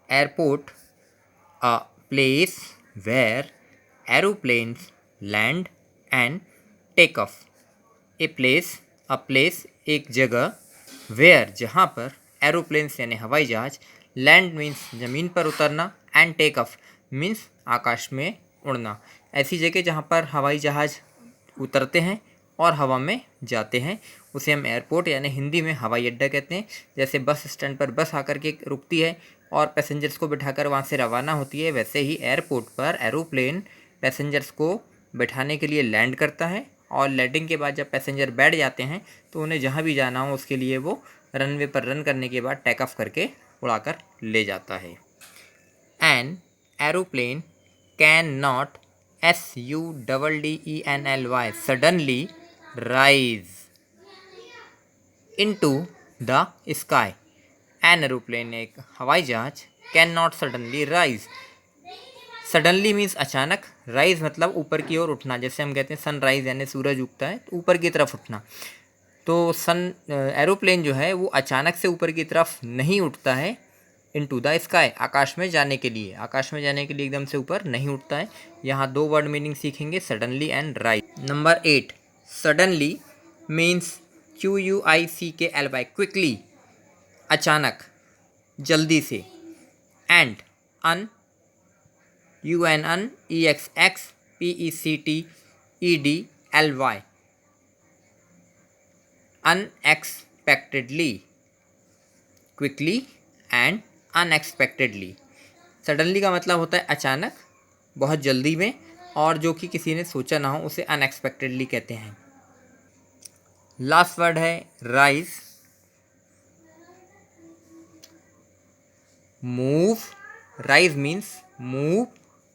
Airport, a place where aeroplanes land and take off. A place एक जगह, where जहाँ पर, एरोप्लेन्स यानी हवाई जहाज, लैंड मीन्स ज़मीन पर उतरना, एंड टेक ऑफ मीन्स आकाश में उड़ना। ऐसी जगह जहाँ पर हवाई जहाज उतरते हैं और हवा में जाते हैं उसे हम एयरपोर्ट यानी हिंदी में हवाई अड्डा कहते हैं। जैसे बस स्टैंड पर बस आकर के रुकती है और पैसेंजर्स को बिठाकर वहाँ से रवाना होती है, वैसे ही एयरपोर्ट पर एरोप्लेन पैसेंजर्स को बैठाने के लिए लैंड करता है और लैंडिंग के बाद जब पैसेंजर बैठ जाते हैं तो उन्हें जहाँ भी जाना हो उसके लिए वो रनवे पर रन करने के बाद टेक ऑफ करके उड़ाकर ले जाता है। An aeroplane can not SUDDENLY suddenly rise into the sky। An aeroplane एक हवाई जहाज, can not suddenly rise, suddenly means अचानक, राइज मतलब ऊपर की ओर उठना। जैसे हम कहते हैं सनराइज यानी सूरज उगता है तो ऊपर की तरफ उठना। तो एरोप्लेन जो है वो अचानक से ऊपर की तरफ नहीं उठता है, इनटू द स्काई आकाश में जाने के लिए, एकदम से ऊपर नहीं उठता है। यहाँ दो वर्ड मीनिंग सीखेंगे, suddenly and rise. Number 8, suddenly means QUICKLY quickly, अचानक, जल्दी से। एंड अन UNNEXXPECTEDLY unexpectedly, quickly and unexpectedly. Suddenly का मतलब होता है अचानक, बहुत जल्दी में, और जो कि किसी ने सोचा ना हो उसे अनएक्सपेक्टेडली कहते हैं। लास्ट वर्ड है rise. Move, rise means move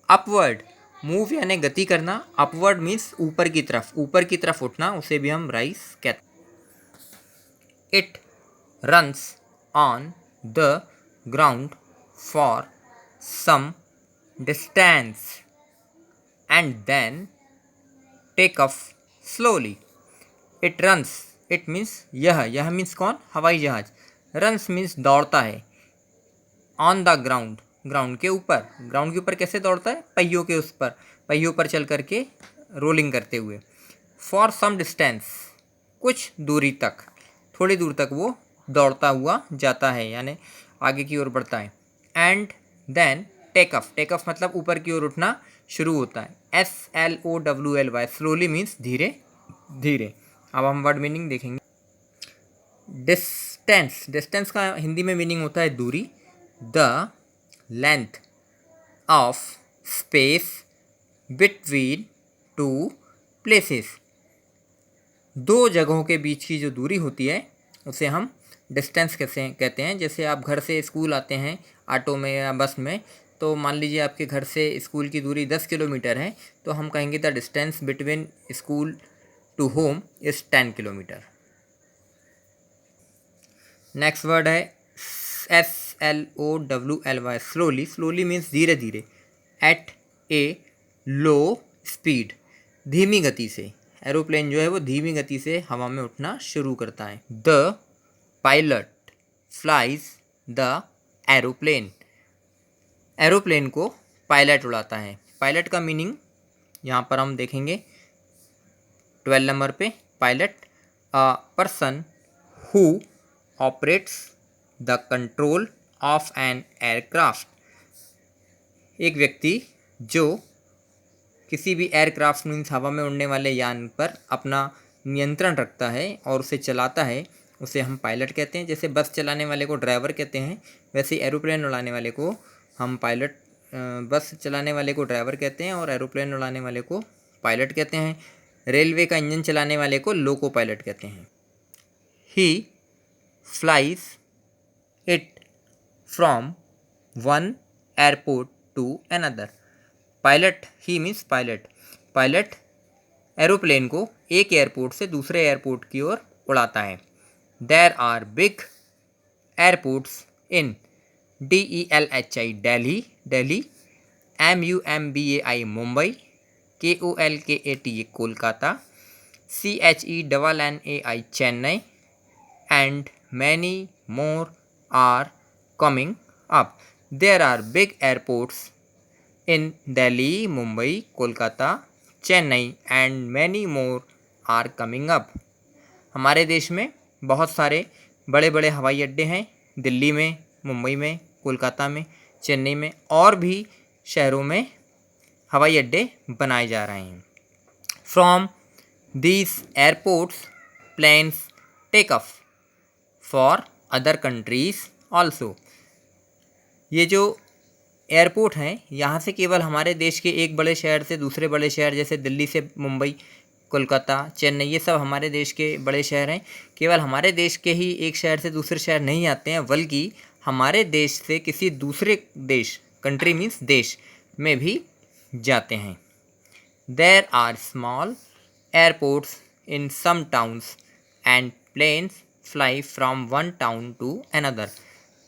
upward, move यानी गति करना, अपवर्ड मीन्स ऊपर की तरफ उठना, उसे भी हम राइज कहते हैं। It runs on the ground for some distance and then take off slowly. It runs, it means यह मीन्स कौन, हवाई जहाज। रन्स मीन्स दौड़ता है, ऑन द ग्राउंड, ग्राउंड के ऊपर कैसे दौड़ता है, पहियों के उस पर, पहियों पर चल करके रोलिंग करते हुए। फॉर सम डिस्टेंस, कुछ दूरी तक, थोड़ी दूर तक वो दौड़ता हुआ जाता है यानी आगे की ओर बढ़ता है। And then take off, take off मतलब ऊपर की ओर उठना शुरू होता है। SLOWLY स्लोली मीन्स धीरे धीरे। अब हम वर्ड मीनिंग देखेंगे। डिस्टेंस, डिस्टेंस का हिंदी में मीनिंग होता है दूरी। The length of space between two places, दो जगहों के बीच की जो दूरी होती है उसे हम डिस्टेंस कहते हैं। जैसे आप घर से स्कूल आते हैं ऑटो में या बस में, तो मान लीजिए आपके घर से स्कूल की दूरी 10 किलोमीटर है, तो हम कहेंगे the distance between school to home is 10 kilometre. Next word है SLOWLY स्लोली, स्लोली मीन्स धीरे धीरे। एट ए लो स्पीड, धीमी गति से, एरोप्लेन जो है वो धीमी गति से हवा में उठना शुरू करता है। The pilot flies the aeroplane, aeroplane को पायलट उड़ाता है। पायलट का मीनिंग यहाँ पर हम देखेंगे 12 नंबर पे। Pilot a person who operates the control of an aircraft, एक व्यक्ति जो किसी भी एयरक्राफ्ट मीन्स हवा में उड़ने वाले यान पर अपना नियंत्रण रखता है और उसे चलाता है, उसे हम पायलट कहते हैं। जैसे बस चलाने वाले को ड्राइवर कहते हैं, वैसे एरोप्लेन उड़ाने वाले को हम पायलट, बस चलाने वाले को ड्राइवर कहते हैं और एरोप्लेन उड़ाने वाले को पायलट कहते हैं। रेलवे का इंजन चलाने वाले को लोको पायलट कहते हैं। He flies it from one airport to another. Pilot, he means pilot, pilot aeroplane को एक एयरपोर्ट से दूसरे एयरपोर्ट की ओर उड़ाता है। There are big airports in DELHI Delhi, Delhi, MUMBAI Mumbai, KOLKATA Kolkata, CHENNAI Chennai, and many more are coming up. There are big airports in Delhi, Mumbai, Kolkata, Chennai and many more are coming up. हमारे देश में बहुत सारे बड़े बड़े हवाई अड्डे हैं, दिल्ली में, मुंबई में, कोलकाता में, चेन्नई में, और भी शहरों में हवाई अड्डे बनाए जा रहे हैं। From these airports planes take off for other countries also. ये जो एयरपोर्ट हैं, यहाँ से केवल हमारे देश के एक बड़े शहर से दूसरे बड़े शहर, जैसे दिल्ली से मुंबई, कोलकाता, चेन्नई, ये सब हमारे देश के बड़े शहर हैं। केवल हमारे देश के ही एक शहर से दूसरे शहर नहीं आते हैं, बल्कि हमारे देश से किसी दूसरे देश, कंट्री मीन्स देश, में भी जाते हैं। There are small airports in some towns and planes fly from one town to another.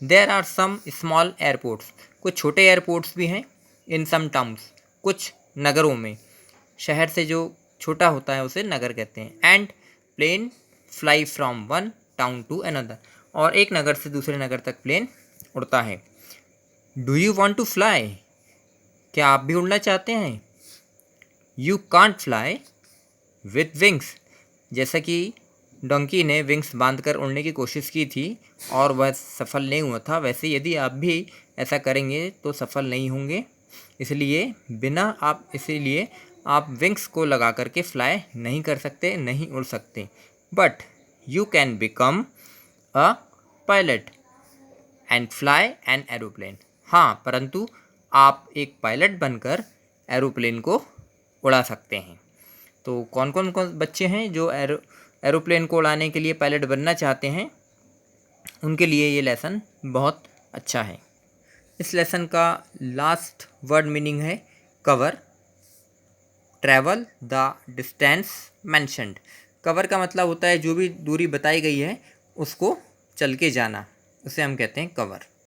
There are some small airports, कुछ छोटे एयरपोर्ट्स भी हैं, इन सम टाउन्स, कुछ नगरों में, शहर से जो छोटा होता है उसे नगर कहते हैं। And plane fly from one town to another, और एक नगर से दूसरे नगर तक प्लेन उड़ता है। Do you want to fly, क्या आप भी उड़ना चाहते हैं? You can't fly with wings, जैसा कि डोंकी ने विंग्स बांधकर उड़ने की कोशिश की थी और वह सफल नहीं हुआ था, वैसे यदि आप भी ऐसा करेंगे तो सफल नहीं होंगे। इसीलिए आप विंग्स को लगा करके फ्लाई नहीं कर सकते, नहीं उड़ सकते। But you can become a pilot and fly an aeroplane. हाँ, परंतु आप एक पायलट बनकर एरोप्लेन को उड़ा सकते हैं। तो कौन कौन बच्चे हैं जो एरोप्लेन को उड़ाने के लिए पायलट बनना चाहते हैं, उनके लिए ये लेसन बहुत अच्छा है। इस लेसन का लास्ट वर्ड मीनिंग है cover. Travel the distance mentioned. Cover का मतलब होता है जो भी दूरी बताई गई है उसको चल के जाना, उसे हम कहते हैं कवर।